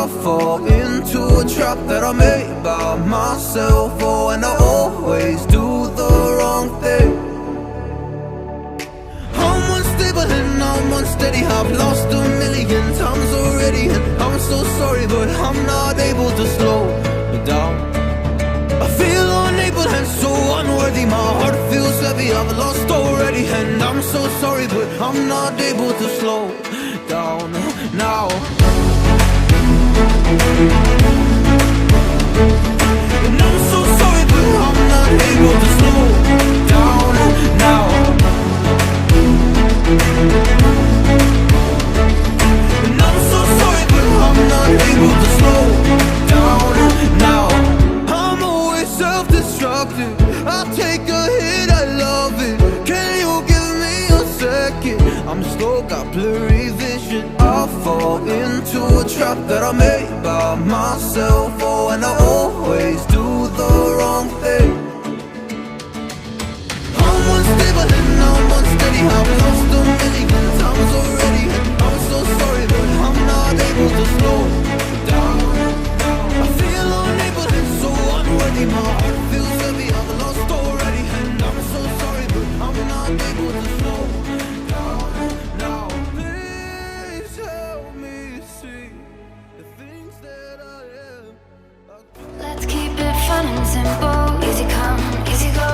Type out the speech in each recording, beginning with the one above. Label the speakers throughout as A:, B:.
A: I fall into a trap that I made by myself. Oh, and I always do the wrong thing. I'm unstable and I'm unsteady. I've lost a million times already, and I'm so sorry, but I'm not able to slow down. I feel unable and so unworthy. My heart feels heavy, I've lost already, and I'm so sorry, but I'm not able to slow down now. And I'm so sorry, but I'm not able to slow down now. And I'm so sorry, but I'm not able to slow down now. I'm always self-destructive. I take a hit, I love it. Can you give me a second? I'm slow, got blurry vision. I fall into a trap that I made by myself. Oh, and I always do the wrong thing. I'm unstable and I'm unsteady. I've lost a million times already, and I'm so sorry, but I'm not able to slow down. I feel unable and so unworthy. My heart feels heavy, I've lost already, and I'm so sorry, but I'm not able to slow down now. Please help me see the things that I am.
B: Let's keep it fun and simple. Easy come, easy go.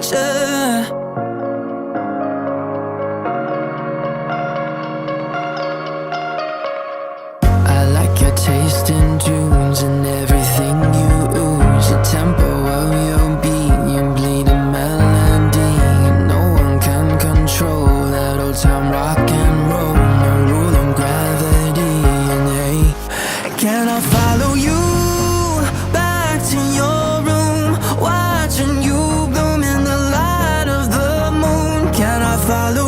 A: 着。I like your taste in tunes and everything you ooze. The tempo of your beat, you bleed a melody. No one can control that old time rock and roll. No rule of gravity. And hey, can I follow you back to your room, watching you bloom in the light of the moon? Can I follow